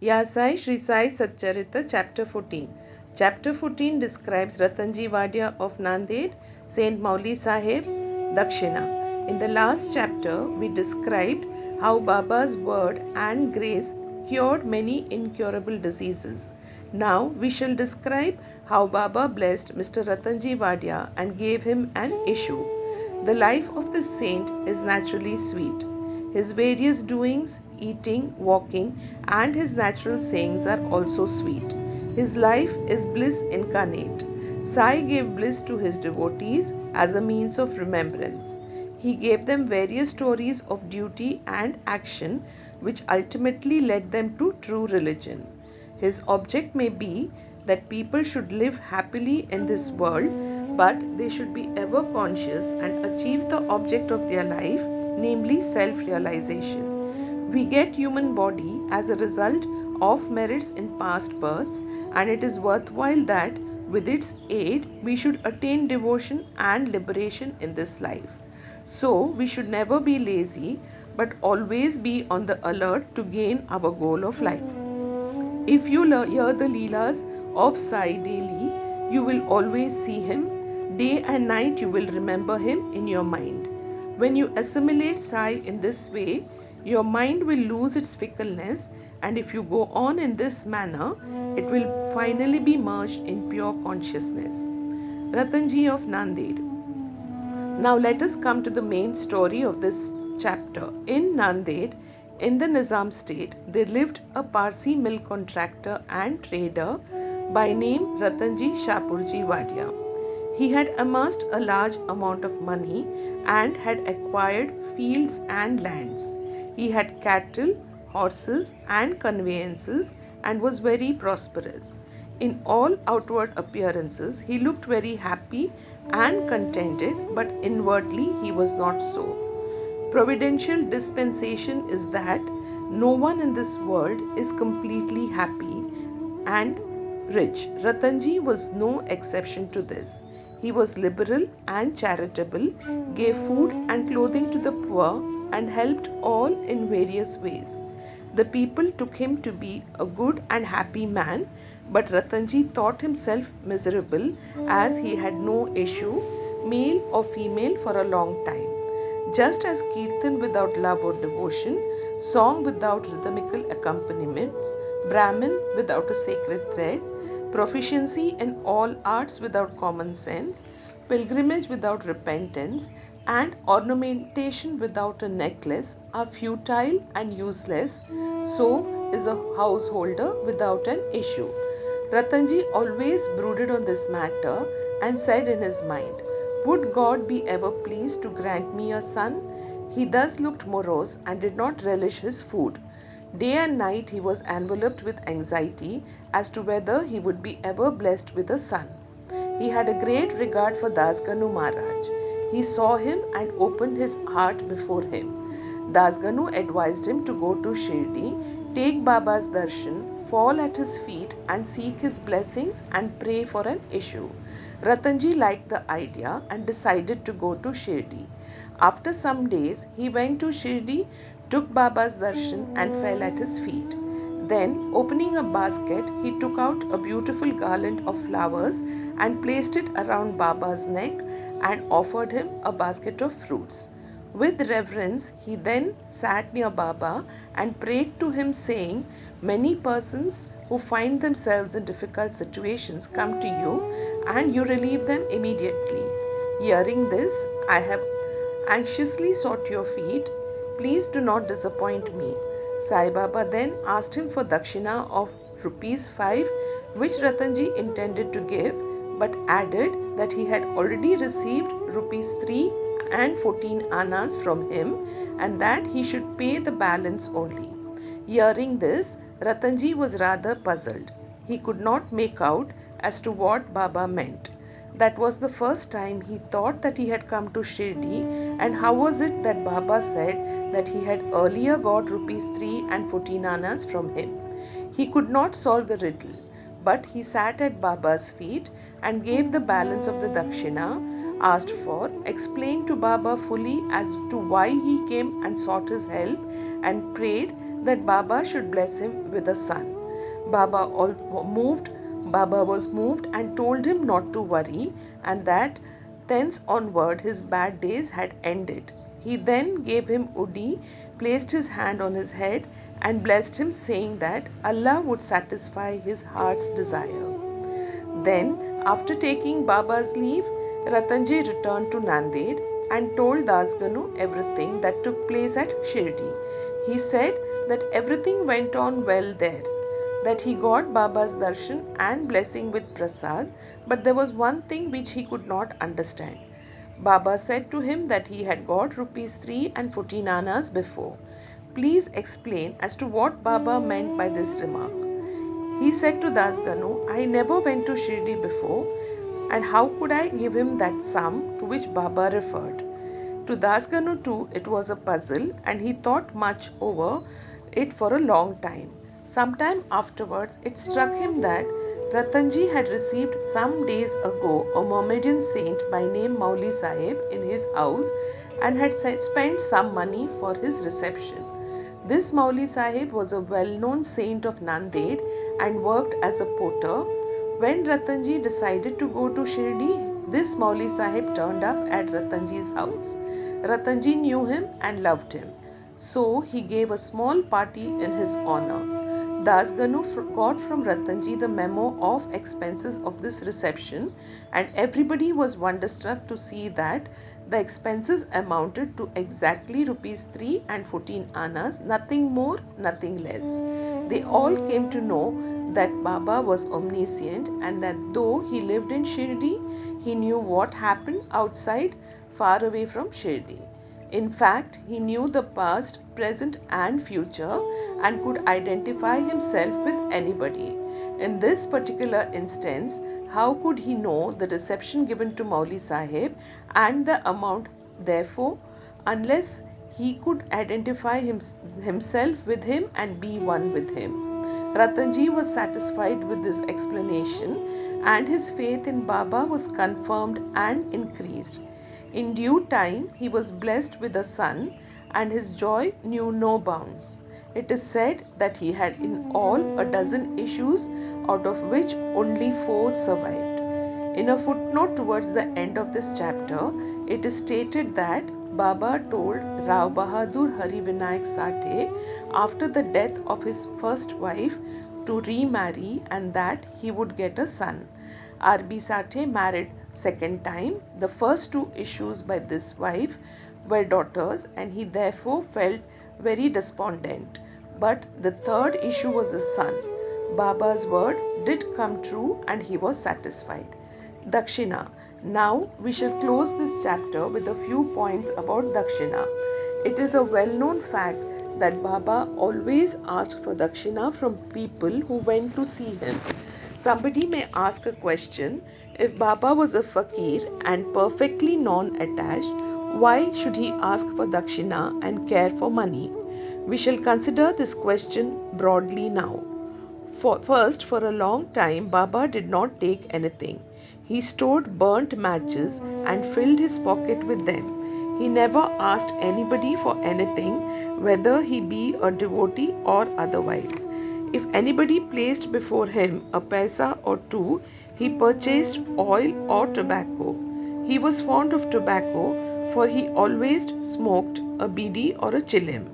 Sai, Shri Sai, Satcharitra, Chapter 14. Chapter 14 describes Ratanji Wadia of Nanded, Saint Mauli Sahib, Dakshina. In the last chapter, we described how Baba's word and grace cured many incurable diseases. Now we shall describe how Baba blessed Mr. Ratanji Wadia and gave him an issue. The life of the saint is naturally sweet. His various doings, eating, walking, and his natural sayings are also sweet. His life is bliss incarnate. Sai gave bliss to his devotees as a means of remembrance. He gave them various stories of duty and action which ultimately led them to true religion. His object may be that people should live happily in this world, but they should be ever conscious and achieve the object of their life, namely self-realization. We get human body as a result of merits in past births, and it is worthwhile that with its aid we should attain devotion and liberation in this life. So we should never be lazy, but always be on the alert to gain our goal of life. If you hear the Leelas of Sai daily, you will always see him. Day and night you will remember him in your mind. When you assimilate Sai in this way, your mind will lose its fickleness, and if you go on in this manner, it will finally be merged in pure consciousness. Ratanji of Nanded. Now let us come to the main story of this chapter. In Nanded, in the Nizam state, there lived a Parsi mill contractor and trader by name Ratanji Shapurji Wadia. He had amassed a large amount of money and had acquired fields and lands. He had cattle, horses and conveyances and was very prosperous. In all outward appearances, he looked very happy and contented, but inwardly he was not so. Providential dispensation is that no one in this world is completely happy and rich. Ratanji was no exception to this. He was liberal and charitable, gave food and clothing to the poor, and helped all in various ways. The people took him to be a good and happy man, but Ratanji thought himself miserable as he had no issue, male or female, for a long time. Just as kirtan without love or devotion, song without rhythmical accompaniments, Brahmin without a sacred thread, proficiency in all arts without common sense, pilgrimage without repentance, and ornamentation without a necklace are futile and useless, so is a householder without an issue. Ratanji always brooded on this matter and said in his mind, "Would God be ever pleased to grant me a son?" He thus looked morose and did not relish his food. Day and night he was enveloped with anxiety as to whether he would be ever blessed with a son. He had a great regard for Dasganu Maharaj. He saw him and opened his heart before him. Dasganu advised him to go to Shirdi, take Baba's darshan, fall at his feet and seek his blessings and pray for an issue. Ratanji liked the idea and decided to go to Shirdi. After some days, he went to Shirdi, took Baba's darshan and fell at his feet. Then, opening a basket, he took out a beautiful garland of flowers and placed it around Baba's neck and offered him a basket of fruits. With reverence, he then sat near Baba and prayed to him, saying, "Many persons who find themselves in difficult situations come to you and you relieve them immediately. Hearing this, I have anxiously sought your feet. Please do not disappoint me." Sai Baba then asked him for dakshina of ₹5, which Ratanji intended to give, but added that he had already received ₹3 and 14 annas from him and that he should pay the balance only. Hearing this, Ratanji was rather puzzled. He could not make out as to what Baba meant. That was the first time he thought that he had come to Shirdi, and how was it that Baba said that he had earlier got ₹3 and 14 annas from him? He could not solve the riddle, but he sat at Baba's feet and gave the balance of the dakshina asked for, explained to Baba fully as to why he came and sought his help, and prayed that Baba should bless him with a son. Baba was moved and told him not to worry, and that thence onward his bad days had ended. He then gave him Udi, placed his hand on his head, and blessed him, saying that Allah would satisfy his heart's desire. Then, after taking Baba's leave, Ratanji returned to Nanded and told Dasganu everything that took place at Shirdi. He said that everything went on well there, that he got Baba's darshan and blessing with prasad, but there was one thing which he could not understand. Baba said to him that he had got rupees 3 and 14 annas before. Please explain as to what Baba meant by this remark. He said to Dasganu, I never went to Shirdi before, and how could I give him that sum to which Baba referred? To Dasganu too it was a puzzle, and he thought much over it for a long time. Sometime afterwards it struck him that Ratanji had received some days ago a Mohammedan saint by name Mauli Sahib in his house and had spent some money for his reception. This Mauli Sahib was a well-known saint of Nanded and worked as a porter. When Ratanji decided to go to Shirdi, this Mauli Sahib turned up at Ratanji's house. Ratanji knew him and loved him, so he gave a small party in his honor. Dasganu got from Ratanji the memo of expenses of this reception, and everybody was wonderstruck to see that the expenses amounted to exactly rupees 3 and 14 annas, nothing more, nothing less. They all came to know that Baba was omniscient, and that though he lived in Shirdi, he knew what happened outside, far away from Shirdi. In fact, he knew the past, present and future and could identify himself with anybody. In this particular instance, how could he know the reception given to Mauli Sahib and the amount therefore, unless he could identify himself with him and be one with him? Ratanji was satisfied with this explanation, and his faith in Baba was confirmed and increased. In due time, he was blessed with a son, and his joy knew no bounds. It is said that he had in all a dozen issues, out of which only 4 survived. In a footnote towards the end of this chapter, it is stated that Baba told Rao Bahadur Hari Vinayak Sathe after the death of his first wife to remarry and that he would get a son. R.B. Sathe married second time. The first 2 issues by this wife were daughters, and he therefore felt very despondent. But the third issue was a son. Baba's word did come true, and he was satisfied. Dakshina. Now we shall close this chapter with a few points about Dakshina. It is a well-known fact that Baba always asked for Dakshina from people who went to see him. Somebody may ask a question, if Baba was a fakir and perfectly non-attached, why should he ask for Dakshina and care for money? We shall consider this question broadly now. First, for a long time, Baba did not take anything. He stored burnt matches and filled his pocket with them. He never asked anybody for anything, whether he be a devotee or otherwise. If anybody placed before him a paisa or 2, he purchased oil or tobacco. He was fond of tobacco, for he always smoked a bidi or a chilim.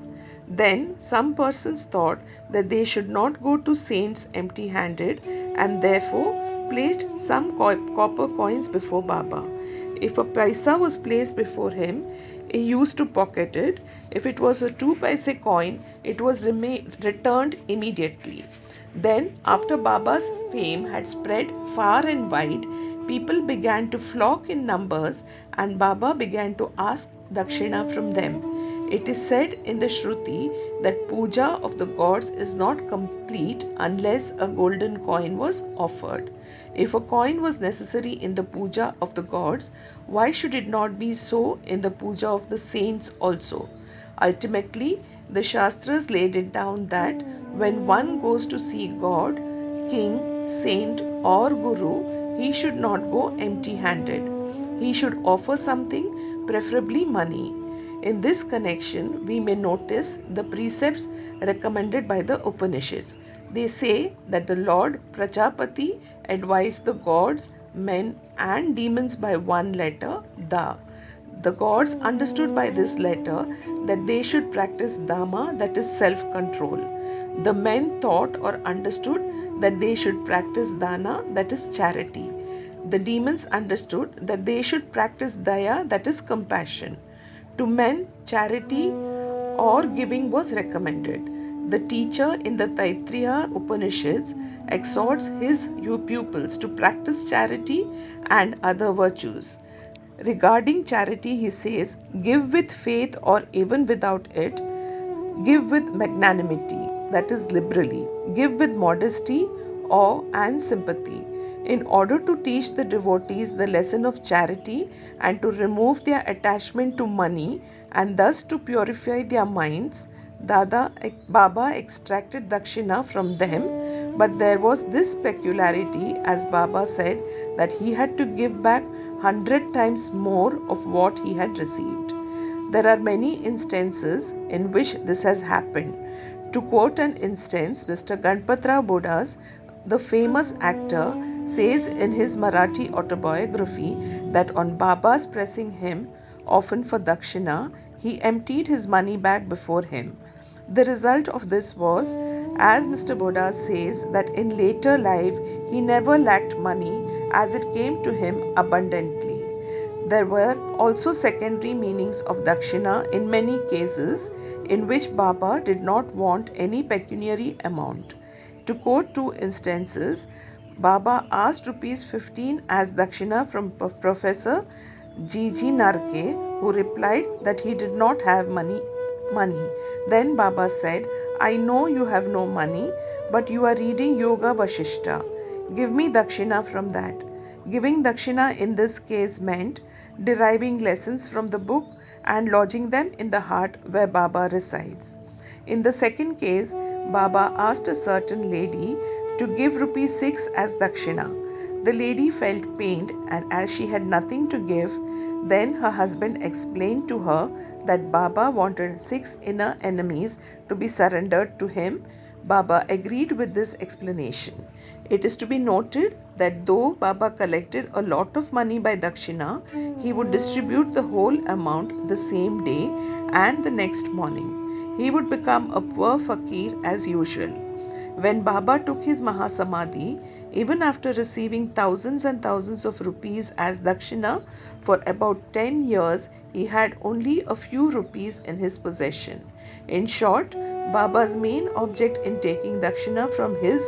Then some persons thought that they should not go to saints empty-handed, and therefore placed some copper coins before Baba. If a paisa was placed before him, he used to pocket it. If it was a 2 paise coin, it was returned immediately. Then, after Baba's fame had spread far and wide, people began to flock in numbers, and Baba began to ask Dakshina from them. It is said in the Shruti that puja of the gods is not complete unless a golden coin was offered. If a coin was necessary in the puja of the gods, why should it not be so in the puja of the saints also? Ultimately, the Shastras laid it down that when one goes to see God, king, saint or guru, he should not go empty-handed. He should offer something, preferably money. In this connection, we may notice the precepts recommended by the Upanishads. They say that the Lord Prajapati advised the gods, men, and demons by one letter, Da. The gods understood by this letter that they should practice Dhamma, that is self control. The men thought or understood that they should practice Dana, that is charity. The demons understood that they should practice Daya, that is compassion. To men, charity or giving was recommended. The teacher in the Taittiriya Upanishads exhorts his pupils to practice charity and other virtues. Regarding charity, he says, give with faith or even without it, give with magnanimity, that is liberally, give with modesty, awe, and sympathy. In order to teach the devotees the lesson of charity and to remove their attachment to money and thus to purify their minds, Baba extracted dakshina from them, but there was this peculiarity, as Baba said, that he had to give back 100 times more of what he had received. There are many instances in which this has happened. To quote an instance, Mr. Ganpatrao Bodas, the famous actor, says in his Marathi autobiography that on Baba's pressing him, often for dakshina, he emptied his money bag before him. The result of this was, as Mr. Bodas says, that in later life he never lacked money as it came to him abundantly. There were also secondary meanings of dakshina in many cases in which Baba did not want any pecuniary amount. To quote two instances, Baba asked rupees 15 as dakshina from Professor G.G. Narke, who replied that he did not have money. Then Baba said, I know you have no money, but you are reading Yoga Vashishta. Give me dakshina from that. Giving dakshina in this case meant deriving lessons from the book and lodging them in the heart where Baba resides. In the second case, Baba asked a certain lady to give rupees 6 as dakshina. The lady felt pained, and as she had nothing to give, then her husband explained to her that Baba wanted 6 inner enemies to be surrendered to him. Baba agreed with this explanation. It is to be noted that though Baba collected a lot of money by dakshina, he would distribute the whole amount the same day and the next morning. He would become a poor fakir as usual. When Baba took his Mahasamadhi, even after receiving thousands and thousands of rupees as dakshina, for about 10 years he had only a few rupees in his possession. In short, Baba's main object in taking dakshina from his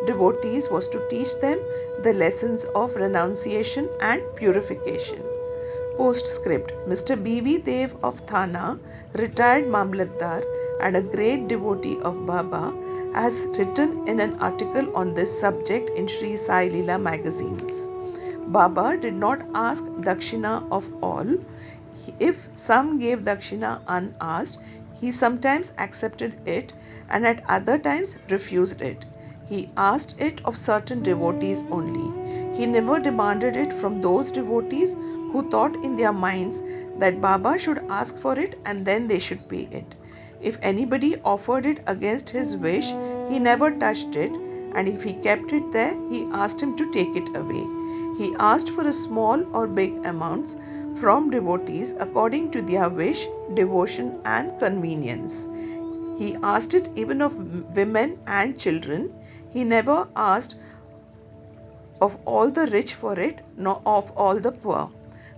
devotees was to teach them the lessons of renunciation and purification. Postscript: Mr. B.V. Dev of Thana, retired Mamlatdar and a great devotee of Baba, has written in an article on this subject in Shri Sai Leela magazines. Baba did not ask dakshina of all. If some gave dakshina unasked, he sometimes accepted it and at other times refused it. He asked it of certain devotees only. He never demanded it from those devotees who thought in their minds that Baba should ask for it and then they should pay it. If anybody offered it against his wish, he never touched it, and if he kept it there, he asked him to take it away. He asked for a small or big amounts from devotees according to their wish, devotion, and convenience. He asked it even of women and children. He never asked of all the rich for it, nor of all the poor.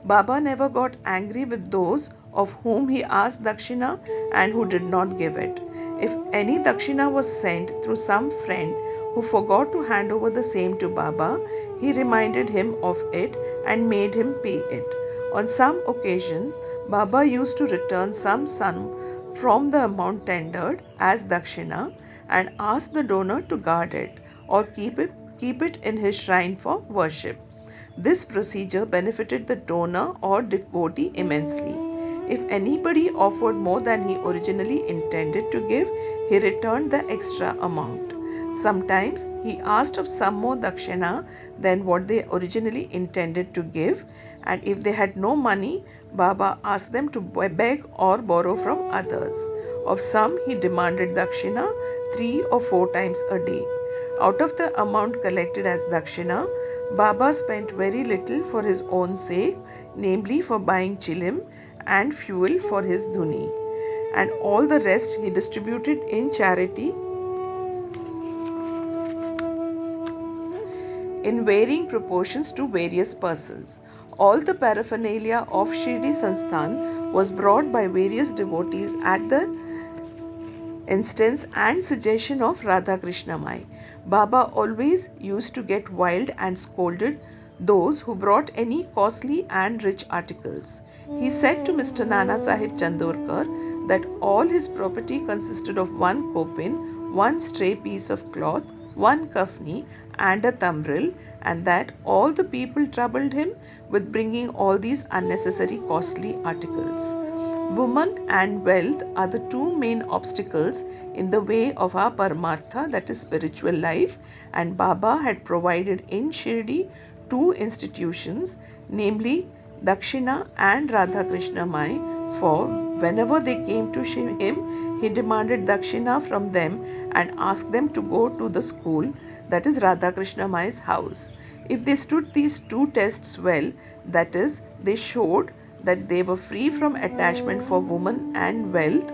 Baba never got angry with those of whom he asked dakshina and who did not give it. If any dakshina was sent through some friend who forgot to hand over the same to Baba, he reminded him of it and made him pay it. On some occasion, Baba used to return some sum from the amount tendered as dakshina and ask the donor to guard it or keep it in his shrine for worship. This procedure benefited the donor or devotee immensely. If anybody offered more than he originally intended to give, he returned the extra amount. Sometimes he asked of some more dakshina than what they originally intended to give, and if they had no money, Baba asked them to beg or borrow from others. Of some, he demanded dakshina 3 or 4 times a day. Out of the amount collected as dakshina, Baba spent very little for his own sake, namely for buying chilim and fuel for his dhuni, and all the rest he distributed in charity in varying proportions to various persons. All the paraphernalia of Shirdi Sansthan was brought by various devotees at the instance and suggestion of Radha Krishna Mai. Baba always used to get wild and scolded those who brought any costly and rich articles. He said to Mr. Nana Sahib Chandorkar that all his property consisted of one kopin, one stray piece of cloth, one kafni, and a tambril, and that all the people troubled him with bringing all these unnecessary costly articles. Woman and wealth are the two main obstacles in the way of our Paramartha, that is spiritual life, and Baba had provided in Shirdi two institutions, namely Dakshina and Radha Krishna Mai, for whenever they came to him, he demanded Dakshina from them and asked them to go to the school, that is Radha Krishna Mai's house. If they stood these two tests well, that is, they showed that they were free from attachment for woman and wealth,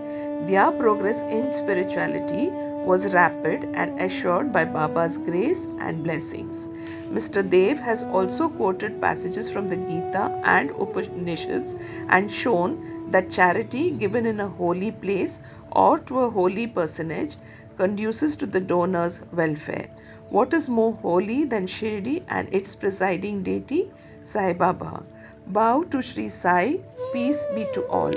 their progress in spirituality was rapid and assured by Baba's grace and blessings. Mr. Dev has also quoted passages from the Gita and Upanishads and shown that charity given in a holy place or to a holy personage conduces to the donor's welfare. What is more holy than Shirdi and its presiding deity, Sai Baba? Bow to Shri Sai, peace be to all.